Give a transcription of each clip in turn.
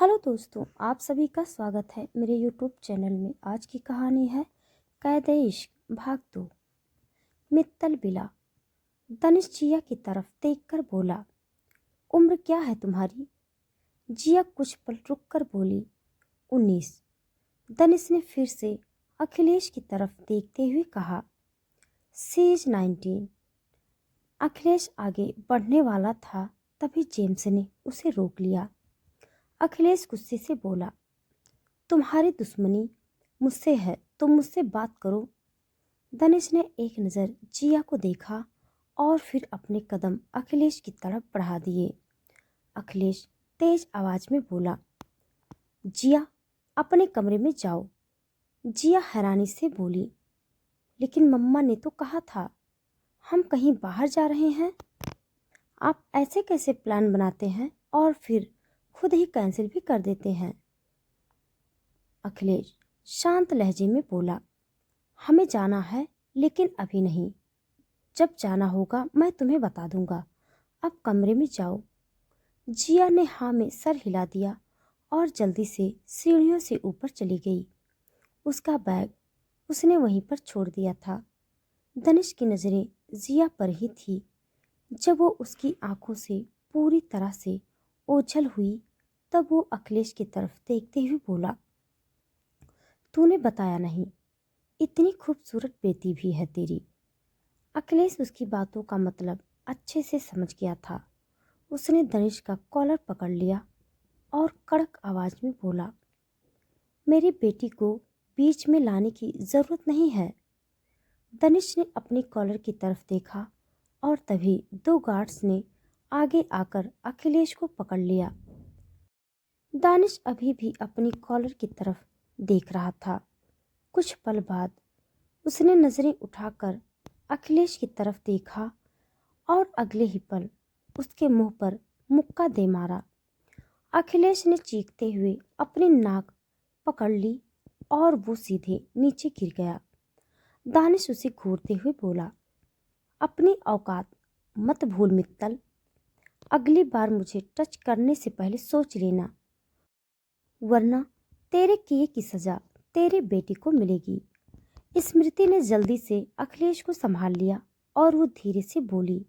Hello दोस्तों, आप सभी का स्वागत है मेरे यूट्यूब चैनल में। आज की कहानी है कैद इश्क भाग 2। मित्तल बिला। दनिश जिया की तरफ देखकर बोला, उम्र क्या है तुम्हारी? जिया कुछ पल रुक कर बोली, 19। दनिश ने फिर से अखिलेश की तरफ देखते हुए कहा, सी इज 19। अखिलेश आगे बढ़ने वाला था, तभी जेम्स ने उसे रोक लिया। अखिलेश गुस्से से बोला, तुम्हारी दुश्मनी मुझसे है तो मुझसे बात करो। दनिश ने एक नज़र जिया को देखा और फिर अपने कदम अखिलेश की तरफ बढ़ा दिए। अखिलेश तेज आवाज में बोला, जिया अपने कमरे में जाओ। जिया हैरानी से बोली, लेकिन मम्मा ने तो कहा था हम कहीं बाहर जा रहे हैं। आप ऐसे कैसे प्लान बनाते हैं और फिर खुद ही कैंसिल भी कर देते हैं? अखिलेश शांत लहजे में बोला, हमें जाना है लेकिन अभी नहीं। जब जाना होगा मैं तुम्हें बता दूंगा। अब कमरे में जाओ। जिया ने हाँ में सर हिला दिया और जल्दी से सीढ़ियों से ऊपर चली गई। उसका बैग उसने वहीं पर छोड़ दिया था। दनिश की नज़रें जिया पर ही थी। जब वो उसकी आंखों से पूरी तरह से ओझल हुई, तब वो अखिलेश की तरफ देखते हुए बोला, तूने बताया नहीं, इतनी खूबसूरत बेटी भी है तेरी। अखिलेश उसकी बातों का मतलब अच्छे से समझ गया था। उसने दनिश का कॉलर पकड़ लिया और कड़क आवाज में बोला, मेरी बेटी को बीच में लाने की ज़रूरत नहीं है। दनिश ने अपनी कॉलर की तरफ देखा और तभी दो गार्ड्स ने आगे आकर अखिलेश को पकड़ लिया। दानिश अभी भी अपनी कॉलर की तरफ देख रहा था। कुछ पल बाद उसने नज़रें उठाकर अखिलेश की तरफ देखा और अगले ही पल उसके मुंह पर मुक्का दे मारा। अखिलेश ने चीखते हुए अपनी नाक पकड़ ली और वो सीधे नीचे गिर गया। दानिश उसे घूरते हुए बोला, अपनी औकात मत भूल मित्तल। अगली बार मुझे टच करने से पहले सोच लेना, वरना तेरे किए की सजा तेरी बेटी को मिलेगी। स्मृति ने जल्दी से अखिलेश को संभाल लिया और वो धीरे से बोली,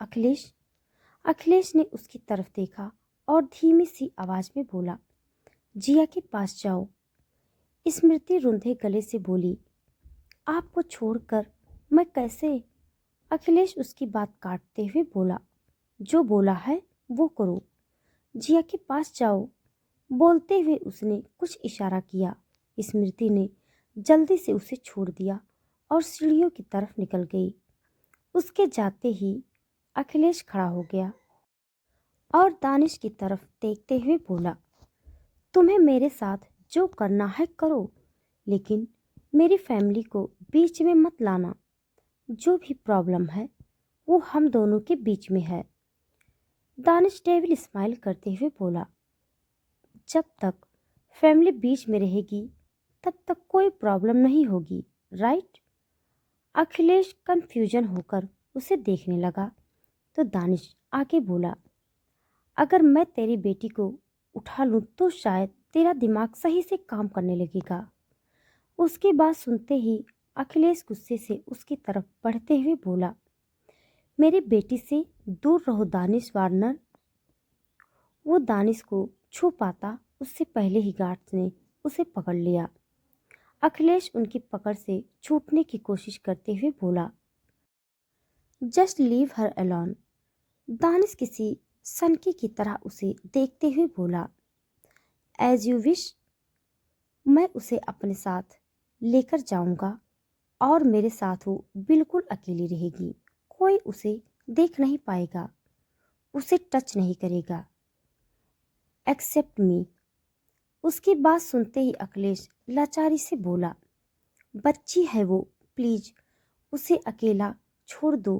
अखिलेश। अखिलेश ने उसकी तरफ देखा और धीमी सी आवाज में बोला, जिया के पास जाओ। स्मृति रुंधे गले से बोली, आपको छोड़कर मैं कैसे? अखिलेश उसकी बात काटते हुए बोला, जो बोला है वो करो। जिया के पास जाओ। बोलते हुए उसने कुछ इशारा किया। स्मृति ने जल्दी से उसे छोड़ दिया और सीढ़ियों की तरफ निकल गई। उसके जाते ही अखिलेश खड़ा हो गया और दानिश की तरफ देखते हुए बोला, तुम्हें मेरे साथ जो करना है करो, लेकिन मेरी फैमिली को बीच में मत लाना। जो भी प्रॉब्लम है वो हम दोनों के बीच में है। दानिश डेविल स्माइल करते हुए बोला, जब तक फैमिली बीच में रहेगी तब तक कोई प्रॉब्लम नहीं होगी, राइट? अखिलेश कंफ्यूजन होकर उसे देखने लगा तो दानिश आगे बोला, अगर मैं तेरी बेटी को उठा लूं तो शायद तेरा दिमाग सही से काम करने लगेगा। उसकी बात सुनते ही अखिलेश गुस्से से उसकी तरफ बढ़ते हुए बोला, मेरी बेटी से दूर रहो दानिश वार्नर। वो दानिश को छू पाता उससे पहले ही गार्ड्स ने उसे पकड़ लिया। अखिलेश उनकी पकड़ से छूटने की कोशिश करते हुए बोला, just leave her alone. Danish किसी सनकी की तरह उसे देखते हुए बोला, एज यू विश। मैं उसे अपने साथ लेकर जाऊंगा और मेरे साथ वो बिल्कुल अकेली रहेगी। कोई उसे देख नहीं पाएगा, उसे टच नहीं करेगा, एक्सेप्ट मी। उसकी बात सुनते ही अखिलेश लाचारी से बोला, बच्ची है वो, प्लीज उसे अकेला छोड़ दो।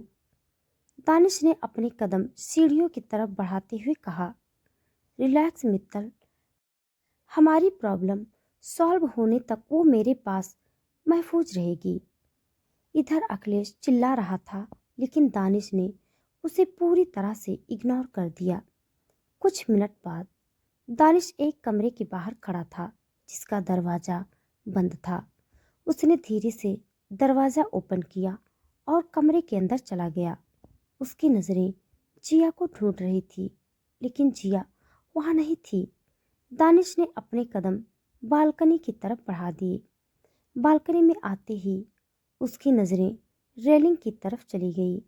दानिश ने अपने कदम सीढ़ियों की तरफ बढ़ाते हुए कहा, रिलैक्स मित्तल, हमारी प्रॉब्लम सॉल्व होने तक वो मेरे पास महफूज रहेगी। इधर अखिलेश चिल्ला रहा था, लेकिन दानिश ने उसे पूरी तरह से इग्नोर कर दिया। कुछ मिनट बाद दानिश एक कमरे के बाहर खड़ा था जिसका दरवाजा बंद था। उसने धीरे से दरवाजा ओपन किया और कमरे के अंदर चला गया। उसकी नजरें जिया को ढूंढ रही थी, लेकिन जिया वहां नहीं थी। दानिश ने अपने कदम बालकनी की तरफ बढ़ा दिए। बालकनी में आते ही उसकी नजरें रेलिंग की तरफ चली गई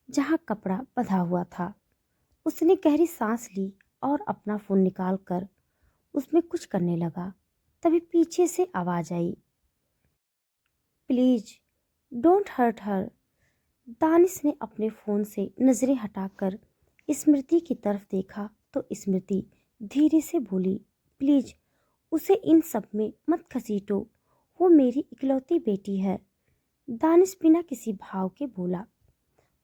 जहां कपड़ा बंधा हुआ था। उसने गहरी सांस ली और अपना फोन निकालकर उसमें कुछ करने लगा। तभी पीछे से आवाज आई, please don't hurt her. Danish ने अपने फोन से नजरें हटाकर स्मृति की तरफ देखा तो स्मृति धीरे से बोली, प्लीज उसे इन सब में मत घसीटो, वो मेरी इकलौती बेटी है। दानिश बिना किसी भाव के बोला,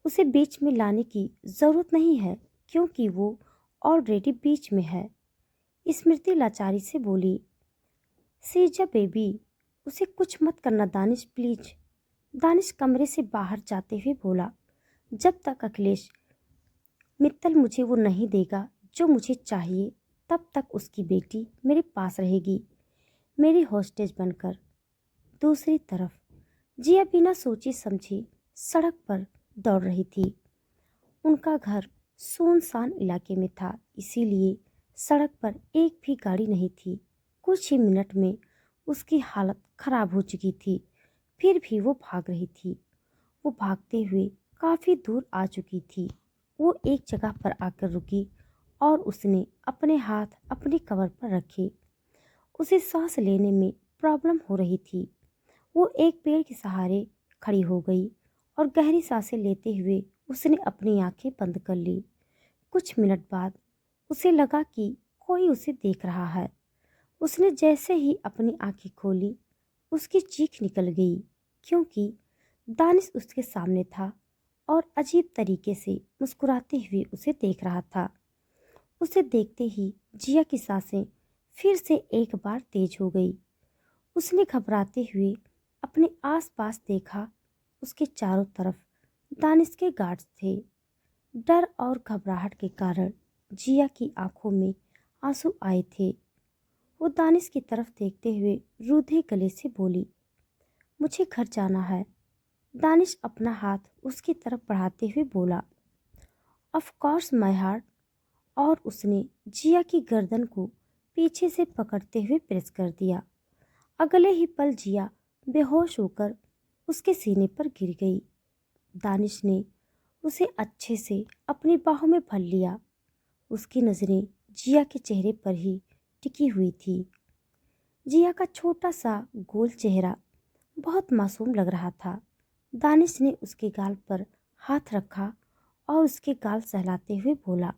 उसे बीच में लाने की जरूरत नहीं है क्योंकि वो ऑलरेडी बीच में है। स्मृति लाचारी से बोली, सीजा बेबी, उसे कुछ मत करना दानिश प्लीज। दानिश कमरे से बाहर जाते हुए बोला, जब तक अखिलेश मित्तल मुझे वो नहीं देगा जो मुझे चाहिए, तब तक उसकी बेटी मेरे पास रहेगी, मेरी हॉस्टेज बनकर। दूसरी तरफ जिया बिना सोची समझी सड़क पर दौड़ रही थी। उनका घर सुनसान इलाके में था, इसीलिए सड़क पर एक भी गाड़ी नहीं थी। कुछ ही मिनट में उसकी हालत खराब हो चुकी थी, फिर भी वो भाग रही थी। वो भागते हुए काफी दूर आ चुकी थी। वो एक जगह पर आकर रुकी और उसने अपने हाथ अपने कमर पर रखे। उसे सांस लेने में प्रॉब्लम हो रही थी। वो एक पेड़ के सहारे खड़ी हो गई और गहरी सांसें लेते हुए उसने अपनी आंखें बंद कर ली। कुछ मिनट बाद उसे लगा कि कोई उसे देख रहा है। उसने जैसे ही अपनी आंखें खोली, उसकी चीख निकल गई क्योंकि दानिश उसके सामने था और अजीब तरीके से मुस्कुराते हुए उसे देख रहा था। उसे देखते ही जिया की सांसें फिर से एक बार तेज हो गई। उसने घबराते हुए अपने आसपास देखा। उसके चारों तरफ दानिश के गार्ड्स थे। डर और घबराहट के कारण जिया की आंखों में आंसू आए थे। वो दानिश की तरफ देखते हुए रूधे गले से बोली, मुझे घर जाना है। दानिश अपना हाथ उसकी तरफ बढ़ाते हुए बोला, ऑफ कोर्स माय हार्ट। और उसने जिया की गर्दन को पीछे से पकड़ते हुए प्रेस कर दिया। अगले ही पल जिया बेहोश होकर उसके सीने पर गिर गई। दानिश ने उसे अच्छे से अपनी बाहों में भर लिया। उसकी नजरें जिया के चेहरे पर ही टिकी हुई थी। जिया का छोटा सा गोल चेहरा बहुत मासूम लग रहा था। दानिश ने उसके गाल पर हाथ रखा और उसके गाल सहलाते हुए बोला,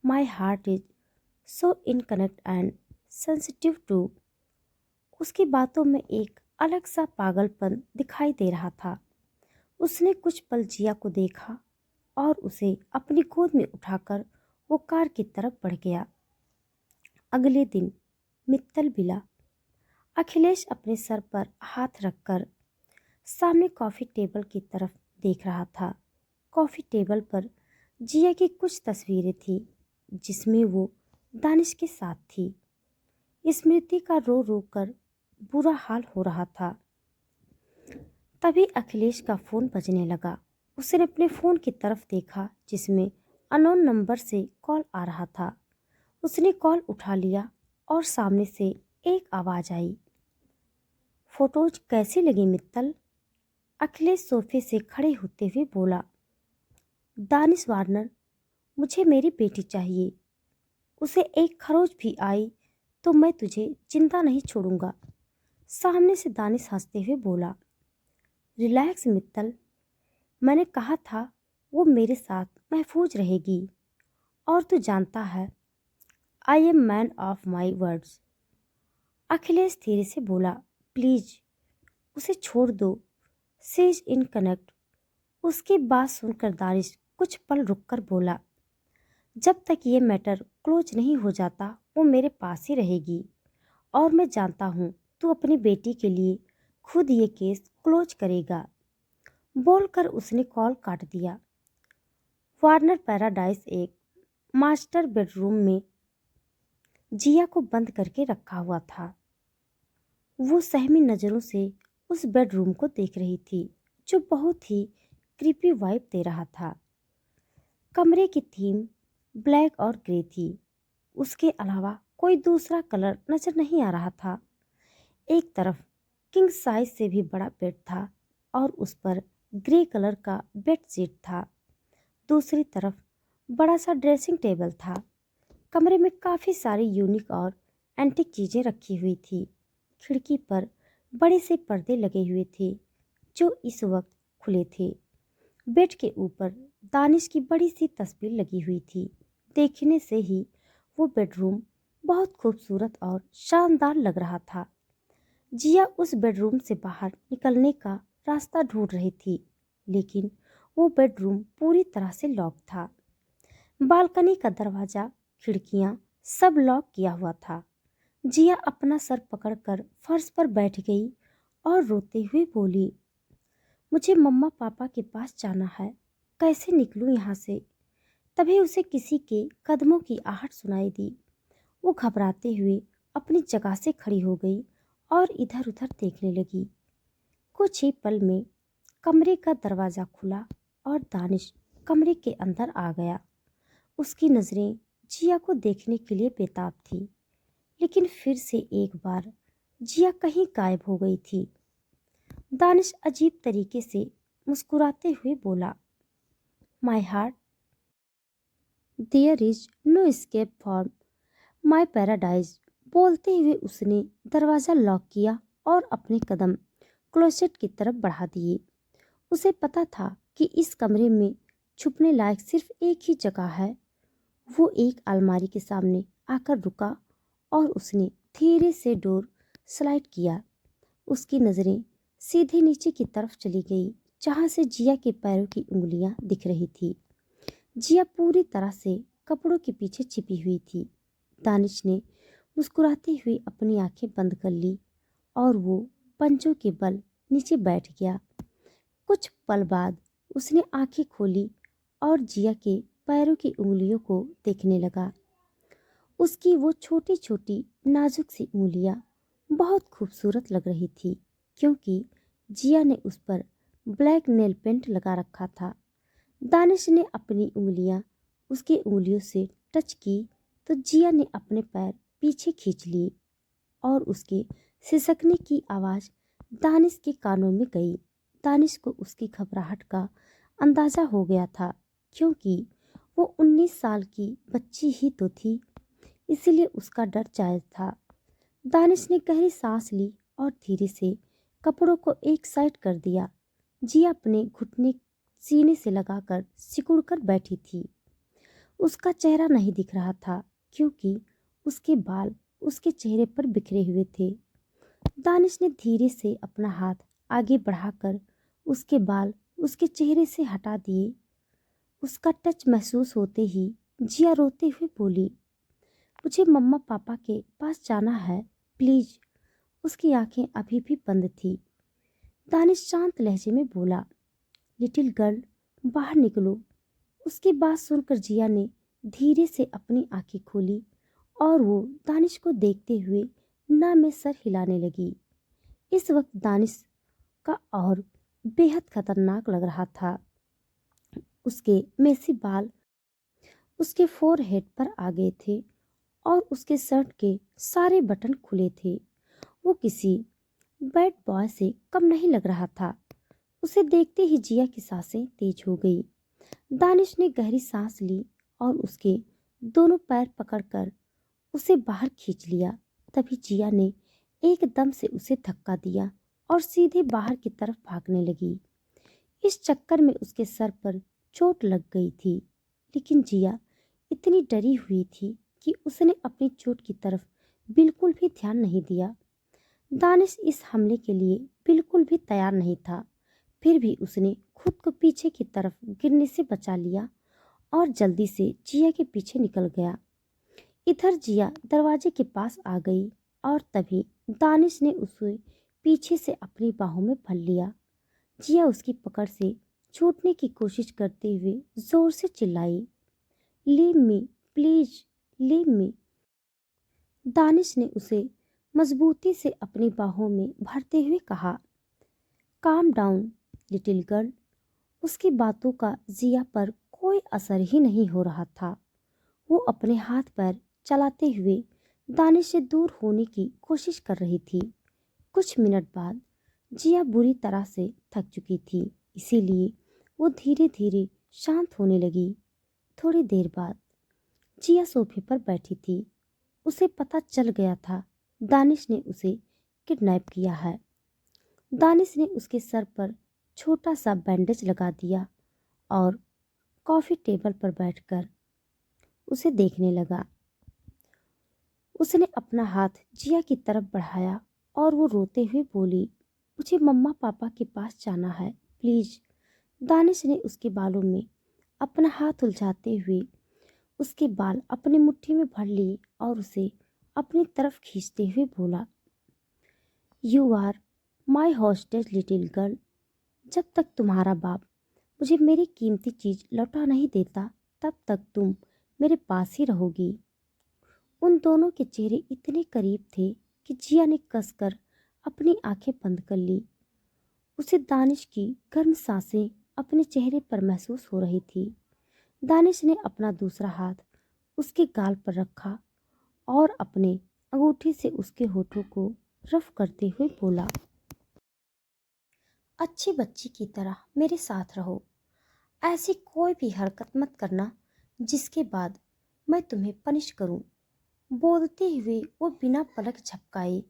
my heart is so innocent and sensitive too. उसकी बातों में एक अलग सा पागलपन दिखाई दे रहा था। उसने कुछ पल जिया को देखा और उसे अपनी गोद में उठाकर वो कार की तरफ बढ़ गया। अगले दिन मित्तल बिला। अखिलेश अपने सर पर हाथ रखकर सामने कॉफी टेबल की तरफ देख रहा था। कॉफी टेबल पर जिया की कुछ तस्वीरें थी जिसमें वो दानिश के साथ थी। स्मृति का रो रो कर बुरा हाल हो रहा था। तभी अखिलेश का फोन बजने लगा। उसने अपने फोन की तरफ देखा जिसमें अननोन नंबर से कॉल आ रहा था। उसने कॉल उठा लिया और सामने से एक आवाज आई, फोटोज कैसी लगी मित्तल? अखिलेश सोफे से खड़े होते हुए बोला, दानिश वार्नर, मुझे मेरी बेटी चाहिए। उसे एक खरोच भी आई तो मैं तुझे जिंदा नहीं छोड़ूंगा। सामने से दानिश हंसते हुए बोला, रिलैक्स मित्तल, मैंने कहा था वो मेरे साथ महफूज रहेगी। और तू जानता है, I am man of my words. Akhilesh धीरे से बोला, प्लीज उसे छोड़ दो, सी इज इन कनेक्ट। उसकी बात सुनकर दानिश कुछ पल रुककर बोला, जब तक ये मैटर क्लोज नहीं हो जाता वो मेरे पास ही रहेगी। और मैं जानता हूँ तू अपनी बेटी के लिए खुद ये केस क्लोज करेगा। बोलकर उसने कॉल काट दिया। वार्नर पैराडाइज एक मास्टर बेडरूम में जिया को बंद करके रखा हुआ था। वो सहमी नज़रों से उस बेडरूम को देख रही थी जो बहुत ही क्रीपी वाइब दे रहा था। कमरे की थीम ब्लैक और ग्रे थी। उसके अलावा कोई दूसरा कलर नजर नहीं आ रहा था। एक तरफ किंग साइज से भी बड़ा बेड था और उस पर ग्रे कलर का बेड शीट था। दूसरी तरफ बड़ा सा ड्रेसिंग टेबल था। कमरे में काफ़ी सारी यूनिक और एंटीक चीज़ें रखी हुई थी। खिड़की पर बड़े से पर्दे लगे हुए थे जो इस वक्त खुले थे। बेड के ऊपर दानिश की बड़ी सी तस्वीर लगी हुई थी। देखने से ही वो बेडरूम बहुत खूबसूरत और शानदार लग रहा था। जिया उस बेडरूम से बाहर निकलने का रास्ता ढूंढ रही थी, लेकिन वो बेडरूम पूरी तरह से लॉक था। बालकनी का दरवाजा, खिड़कियां सब लॉक किया हुआ था। जिया अपना सर पकड़कर फर्श पर बैठ गई और रोते हुए बोली, मुझे मम्मा पापा के पास जाना है, कैसे निकलूं यहाँ से। तभी उसे किसी के कदमों की आहट सुनाई दी। वो घबराते हुए अपनी जगह से खड़ी हो गई और इधर उधर देखने लगी। कुछ ही पल में कमरे का दरवाज़ा खुला और दानिश कमरे के अंदर आ गया। उसकी नज़रें जिया को देखने के लिए बेताब थी, लेकिन फिर से एक बार जिया कहीं गायब हो गई थी। दानिश अजीब तरीके से मुस्कुराते हुए बोला, my heart, there is no escape from my paradise. बोलते हुए उसने दरवाज़ा लॉक किया और अपने कदम क्लोसेट की तरफ बढ़ा दिए। उसे पता था कि इस कमरे में छुपने लायक सिर्फ एक ही जगह है। वो एक अलमारी के सामने आकर रुका और उसने धीरे से डोर स्लाइड किया। उसकी नज़रें सीधे नीचे की तरफ चली गई, जहाँ से जिया के पैरों की उंगलियां दिख रही थी। जिया पूरी तरह से कपड़ों के पीछे छिपी हुई थी। दानिश ने मुस्कुराते हुए अपनी आंखें बंद कर ली और वो पंजों के बल नीचे बैठ गया। कुछ पल बाद उसने आंखें खोली और जिया के पैरों की उंगलियों को देखने लगा। उसकी वो छोटी छोटी नाजुक सी उंगलियां बहुत खूबसूरत लग रही थी, क्योंकि जिया ने उस पर ब्लैक नेल पेंट लगा रखा था। दानिश ने अपनी उंगलियां उसकी उंगलियों से टच की तो जिया ने अपने पैर पीछे खींच लिए और उसके सिसकने की आवाज़ दानिश के कानों में गई। दानिश को उसकी घबराहट का अंदाज़ा हो गया था, क्योंकि वो 19 साल की बच्ची ही तो थी, इसलिए उसका डर जायज़ था। दानिश ने गहरी सांस ली और धीरे से कपड़ों को एक साइड कर दिया। जिया अपने घुटने सीने से लगाकर सिकुड़ कर बैठी थी। उसका चेहरा नहीं दिख रहा था, क्योंकि उसके बाल उसके चेहरे पर बिखरे हुए थे। दानिश ने धीरे से अपना हाथ आगे बढ़ाकर उसके बाल उसके चेहरे से हटा दिए। उसका टच महसूस होते ही जिया रोते हुए बोली, मुझे मम्मा पापा के पास जाना है, प्लीज। उसकी आंखें अभी भी बंद थी। दानिश शांत लहजे में बोला, लिटिल गर्ल, बाहर निकलो। उसकी बात सुनकर जिया ने धीरे से अपनी आंखें खोली और वो दानिश को देखते हुए ना में सर हिलाने लगी। इस वक्त दानिश का और बेहद खतरनाक लग रहा था। उसके मेसी बाल उसके फोरहेड पर आ गए थे और उसके शर्ट के सारे बटन खुले थे। वो किसी बैड बॉय से कम नहीं लग रहा था। उसे देखते ही जिया की सांसें तेज हो गई। दानिश ने गहरी सांस ली और उसके दोनों पैर पकड़कर उसे बाहर खींच लिया। तभी जिया ने एकदम से उसे धक्का दिया और सीधे बाहर की तरफ भागने लगी। इस चक्कर में उसके सर पर चोट लग गई थी, लेकिन जिया इतनी डरी हुई थी कि उसने अपनी चोट की तरफ बिल्कुल भी ध्यान नहीं दिया। दानिश इस हमले के लिए बिल्कुल भी तैयार नहीं था। फिर भी उसने खुद को पीछे की तरफ गिरने से बचा लिया और जल्दी से जिया के पीछे निकल गया। इधर जिया दरवाजे के पास आ गई और तभी दानिश ने उसे पीछे से अपनी बाहों में भर लिया। जिया उसकी पकड़ से छूटने की कोशिश करते हुए जोर से चिल्लाई, leave me please, leave me. Danish ने उसे मजबूती से अपनी बाहों में भरते हुए कहा, काम डाउन लिटिल गर्ल। उसकी बातों का जिया पर कोई असर ही नहीं हो रहा था। वो अपने हाथ पैर चलाते हुए दानिश से दूर होने की कोशिश कर रही थी। कुछ मिनट बाद जिया बुरी तरह से थक चुकी थी, इसीलिए वो धीरे धीरे शांत होने लगी। थोड़ी देर बाद जिया सोफे पर बैठी थी। उसे पता चल गया था दानिश ने उसे किडनैप किया है। दानिश ने उसके सर पर छोटा सा बैंडेज लगा दिया और कॉफी टेबल पर बैठकर उसे देखने लगा। उसने अपना हाथ जिया की तरफ बढ़ाया और वो रोते हुए बोली, मुझे मम्मा पापा के पास जाना है, प्लीज। दानिश ने उसके बालों में अपना हाथ उलझाते हुए उसके बाल अपनी मुट्ठी में भर लिए और उसे अपनी तरफ खींचते हुए बोला, you are my hostage little girl. जब तक तुम्हारा बाप मुझे मेरी कीमती चीज लौटा नहीं देता, तब तक तुम मेरे पास ही रहोगी। उन दोनों के चेहरे इतने करीब थे कि जिया ने कसकर अपनी आंखें बंद कर ली। उसे दानिश की गर्म सांसें अपने चेहरे पर महसूस हो रही थी। दानिश ने अपना दूसरा हाथ उसके गाल पर रखा और अपने अंगूठी से उसके होठों को रफ करते हुए बोला, अच्छी बच्ची की तरह मेरे साथ रहो। ऐसी कोई भी हरकत मत करना जिसके बाद मैं तुम्हें पनिश करूं। बोलते हुए वो बिना पलक झपकाए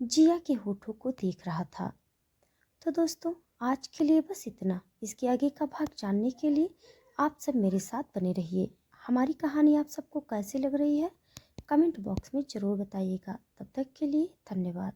जिया के होठों को देख रहा था। तो दोस्तों, आज के लिए बस इतना। इसके आगे का भाग जानने के लिए आप सब मेरे साथ बने रहिए। हमारी कहानी आप सबको कैसी लग रही है कमेंट बॉक्स में ज़रूर बताइएगा। तब तक के लिए धन्यवाद।